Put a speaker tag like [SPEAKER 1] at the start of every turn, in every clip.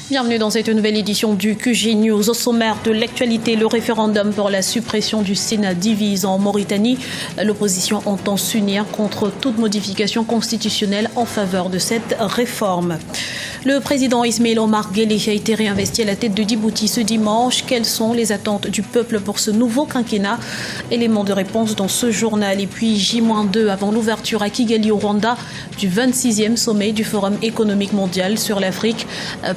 [SPEAKER 1] Bienvenue dans cette nouvelle édition du QG News. Au sommaire de l'actualité, le référendum pour la suppression du Sénat divise en Mauritanie. L'opposition entend s'unir contre toute modification constitutionnelle en faveur de cette réforme. Le président Ismaël Omar Guelleh a été réinvesti à la tête de Djibouti ce dimanche. Quelles sont les attentes du peuple pour ce nouveau quinquennat? Élément de réponse dans ce journal. Et puis J-2 avant l'ouverture à Kigali au Rwanda du 26e sommet du Forum économique mondial sur l'Afrique.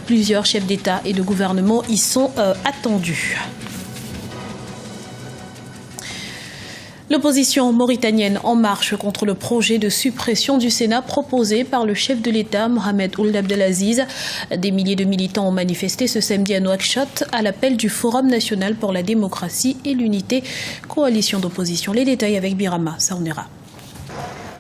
[SPEAKER 1] Plusieurs chefs d'État et de gouvernement y sont attendus. L'opposition mauritanienne en marche contre le projet de suppression du Sénat proposé par le chef de l'État, Mohamed Ould Abdelaziz. Des milliers de militants ont manifesté ce samedi à Nouakchott à l'appel du Forum national pour la démocratie et l'unité, coalition d'opposition. Les détails avec Birama Saounera.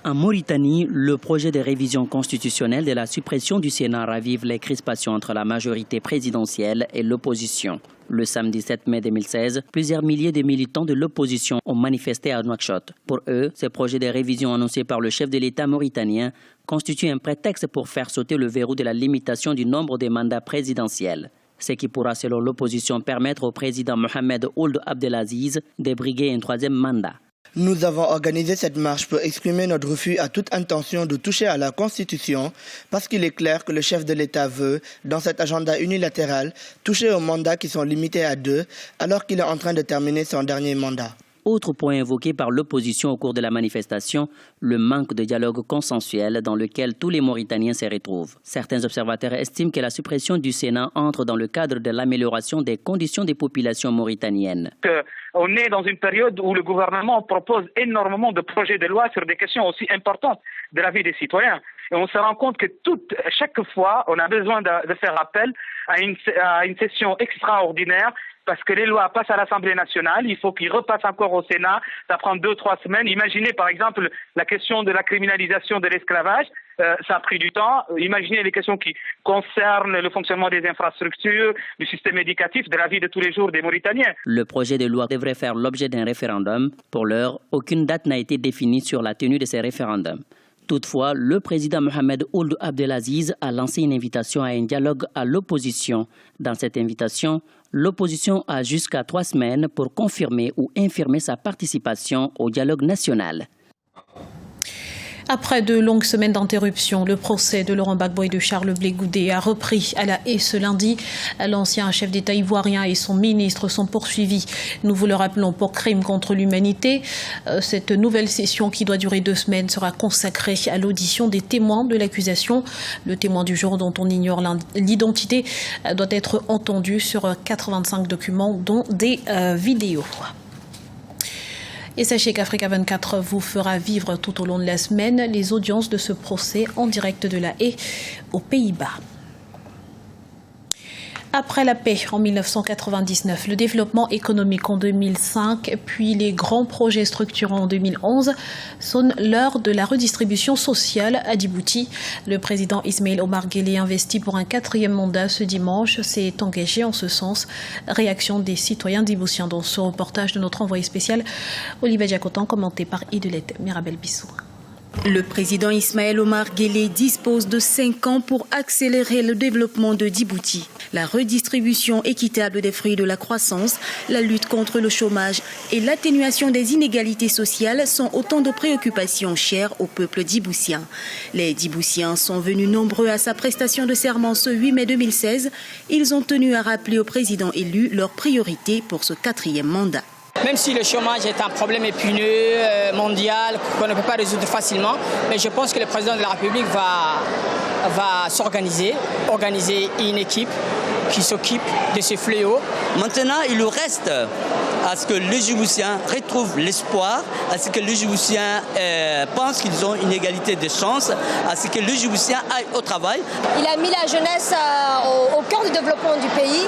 [SPEAKER 2] En Mauritanie, le projet de révision constitutionnelle de la suppression du Sénat ravive les crispations entre la majorité présidentielle et l'opposition. Le samedi 7 mai 2016, plusieurs milliers de militants de l'opposition ont manifesté à Nouakchott. Pour eux, ce projet de révision annoncé par le chef de l'État mauritanien constitue un prétexte pour faire sauter le verrou de la limitation du nombre de mandats présidentiels. Ce qui pourra, selon l'opposition, permettre au président Mohamed Ould Abdelaziz de briguer un troisième mandat.
[SPEAKER 3] Nous avons organisé cette marche pour exprimer notre refus à toute intention de toucher à la Constitution parce qu'il est clair que le chef de l'État veut, dans cet agenda unilatéral, toucher aux mandats qui sont limités à 2 alors qu'il est en train de terminer son dernier mandat.
[SPEAKER 2] Autre point évoqué par l'opposition au cours de la manifestation, le manque de dialogue consensuel dans lequel tous les Mauritaniens se retrouvent. Certains observateurs estiment que la suppression du Sénat entre dans le cadre de l'amélioration des conditions des populations mauritaniennes.
[SPEAKER 4] On est dans une période où le gouvernement propose énormément de projets de loi sur des questions aussi importantes de la vie des citoyens. Et on se rend compte que chaque fois, on a besoin de faire appel à une session extraordinaire parce que les lois passent à l'Assemblée nationale, il faut qu'ils repassent encore au Sénat, ça prend 2-3 semaines. Imaginez par exemple la question de la criminalisation de l'esclavage, ça a pris du temps. Imaginez les questions qui concernent le fonctionnement des infrastructures, du système éducatif, de la vie de tous les jours des Mauritaniens.
[SPEAKER 2] Le projet de loi devrait faire l'objet d'un référendum. Pour l'heure, aucune date n'a été définie sur la tenue de ces référendums. Toutefois, le président Mohamed Ould Abdelaziz a lancé une invitation à un dialogue à l'opposition. Dans cette invitation, l'opposition a jusqu'à 3 semaines pour confirmer ou infirmer sa participation au dialogue national.
[SPEAKER 1] Après de longues semaines d'interruption, le procès de Laurent Gbagbo et de Charles Blé Goudé a repris à La Haye ce lundi. L'ancien chef d'État ivoirien et son ministre sont poursuivis. Nous vous le rappelons pour crime contre l'humanité. Cette nouvelle session qui doit durer 2 semaines sera consacrée à l'audition des témoins de l'accusation. Le témoin du jour dont on ignore l'identité doit être entendu sur 85 documents dont des vidéos. Et sachez qu'Africa 24 vous fera vivre tout au long de la semaine les audiences de ce procès en direct de La Haye aux Pays-Bas. Après la paix en 1999, le développement économique en 2005, puis les grands projets structurants en 2011, sonne l'heure de la redistribution sociale à Djibouti. Le président Ismaël Omar Guelleh, investi pour un 4e mandat ce dimanche, s'est engagé en ce sens. Réaction des citoyens djiboutiens dans ce reportage de notre envoyé spécial, Olivier Diacotan, commenté par Idelette Mirabel Bissou.
[SPEAKER 5] Le président Ismaël Omar Guelleh dispose de 5 ans pour accélérer le développement de Djibouti. La redistribution équitable des fruits de la croissance, la lutte contre le chômage et l'atténuation des inégalités sociales sont autant de préoccupations chères au peuple djiboutien. Les Djiboutiens sont venus nombreux à sa prestation de serment ce 8 mai 2016. Ils ont tenu à rappeler au président élu leurs priorités pour ce 4e mandat.
[SPEAKER 6] Même si le chômage est un problème épineux, mondial, qu'on ne peut pas résoudre facilement, mais je pense que le président de la République va organiser une équipe qui s'occupe de ce fléau.
[SPEAKER 7] Maintenant, il nous reste à ce que les Djiboutiens retrouvent l'espoir, à ce que les Djiboutiens pensent qu'ils ont une égalité de chance, à ce que les Djiboutiens aillent au travail.
[SPEAKER 8] Il a mis la jeunesse au cœur du développement du pays.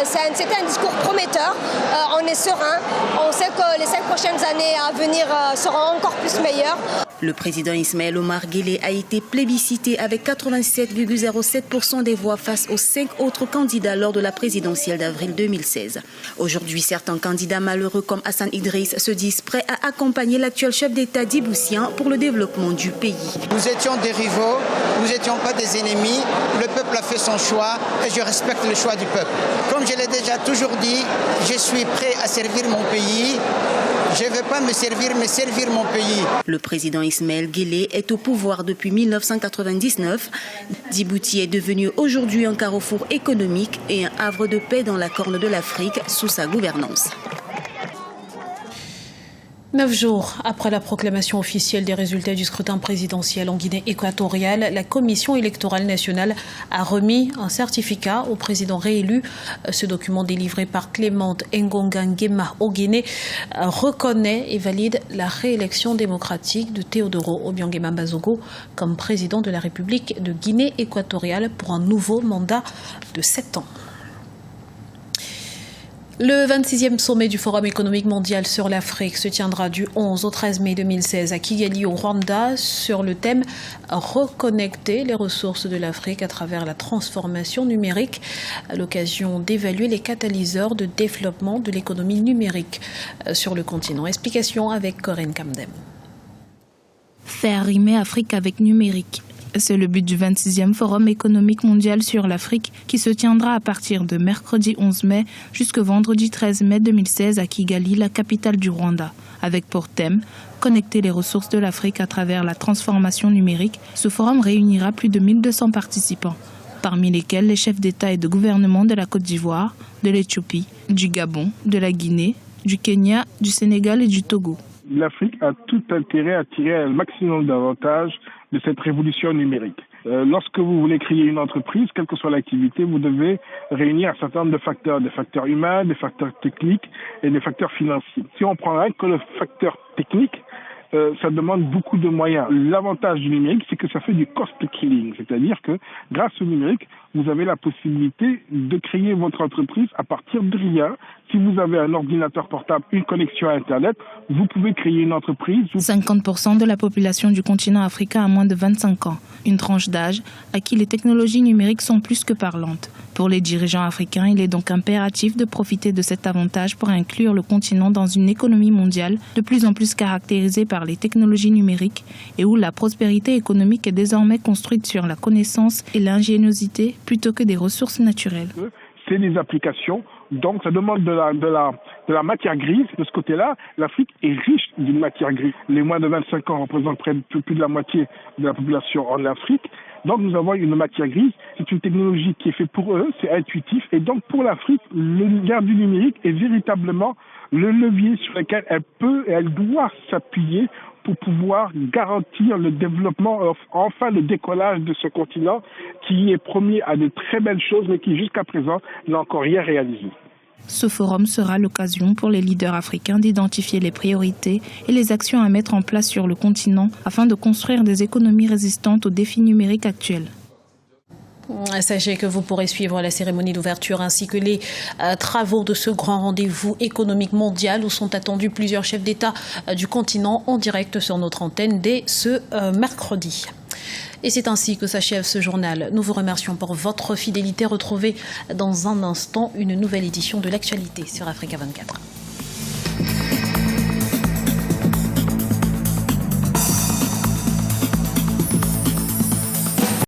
[SPEAKER 8] c'était un discours prometteur. On est serein. On sait que les 5 prochaines années à venir seront encore plus meilleures.
[SPEAKER 5] Le président Ismaël Omar Guelleh a été plébiscité avec 87,07% des voix face aux 5 autres candidats lors de la présidentielle d'avril 2016. Aujourd'hui, certains candidats malheureux comme Hassan Idriss se disent prêts à accompagner l'actuel chef d'État djiboutien pour le développement du pays.
[SPEAKER 9] Nous étions des rivaux, nous n'étions pas des ennemis. Le peuple a fait son choix et je respecte le choix du peuple. Comme je l'ai déjà toujours dit, je suis prêt à servir mon pays. Je ne veux pas me servir, mais servir mon pays.
[SPEAKER 5] Le président Ismaël Guelleh est au pouvoir depuis 1999. Djibouti est devenu aujourd'hui un carrefour économique et un havre de paix dans la Corne de l'Afrique sous sa gouvernance.
[SPEAKER 1] 9 jours après la proclamation officielle des résultats du scrutin présidentiel en Guinée équatoriale, la Commission électorale nationale a remis un certificat au président réélu. Ce document délivré par Clémente Engonga Nguema Ogene reconnaît et valide la réélection démocratique de Teodoro Obiang Bazogo comme président de la République de Guinée équatoriale pour un nouveau mandat de 7 ans. Le 26e sommet du Forum économique mondial sur l'Afrique se tiendra du 11 au 13 mai 2016 à Kigali au Rwanda sur le thème « Reconnecter les ressources de l'Afrique à travers la transformation numérique » à l'occasion d'évaluer les catalyseurs de développement de l'économie numérique sur le continent. Explication avec Corinne Kamdem.
[SPEAKER 10] Faire rimer Afrique avec numérique. C'est le but du 26e Forum économique mondial sur l'Afrique qui se tiendra à partir de mercredi 11 mai jusqu'au vendredi 13 mai 2016 à Kigali, la capitale du Rwanda. Avec pour thème « Connecter les ressources de l'Afrique à travers la transformation numérique », ce forum réunira plus de 1200 participants, parmi lesquels les chefs d'État et de gouvernement de la Côte d'Ivoire, de l'Éthiopie, du Gabon, de la Guinée, du Kenya, du Sénégal et du Togo.
[SPEAKER 11] L'Afrique a tout intérêt à tirer un maximum d'avantages de cette révolution numérique. Lorsque vous voulez créer une entreprise, quelle que soit l'activité, vous devez réunir un certain nombre de facteurs, des facteurs humains, des facteurs techniques et des facteurs financiers. Si on prend rien que le facteur technique, ça demande beaucoup de moyens. L'avantage du numérique, c'est que ça fait du cost killing, c'est-à-dire que grâce au numérique, vous avez la possibilité de créer votre entreprise à partir de rien. Si vous avez un ordinateur portable, une connexion à Internet, vous pouvez créer une entreprise.
[SPEAKER 10] 50% de la population du continent africain a moins de 25 ans, une tranche d'âge à qui les technologies numériques sont plus que parlantes. Pour les dirigeants africains, il est donc impératif de profiter de cet avantage pour inclure le continent dans une économie mondiale de plus en plus caractérisée par les technologies numériques et où la prospérité économique est désormais construite sur la connaissance et l'ingéniosité plutôt que des ressources naturelles.
[SPEAKER 11] C'est des applications, donc ça demande de la matière grise. De ce côté-là, l'Afrique est riche d'une matière grise. Les moins de 25 ans représentent plus de la moitié de la population en Afrique. Donc nous avons une matière grise, c'est une technologie qui est faite pour eux, c'est intuitif. Et donc pour l'Afrique, l'ère du numérique est véritablement le levier sur lequel elle peut et elle doit s'appuyer pour pouvoir garantir le développement, enfin le décollage de ce continent qui est promis à de très belles choses, mais qui jusqu'à présent n'a encore rien réalisé.
[SPEAKER 10] Ce forum sera l'occasion pour les leaders africains d'identifier les priorités et les actions à mettre en place sur le continent afin de construire des économies résistantes aux défis numériques actuels.
[SPEAKER 1] Sachez que vous pourrez suivre la cérémonie d'ouverture ainsi que les travaux de ce grand rendez-vous économique mondial où sont attendus plusieurs chefs d'État du continent en direct sur notre antenne dès ce mercredi. Et c'est ainsi que s'achève ce journal. Nous vous remercions pour votre fidélité. Retrouvez dans un instant une nouvelle édition de l'actualité sur Africa 24.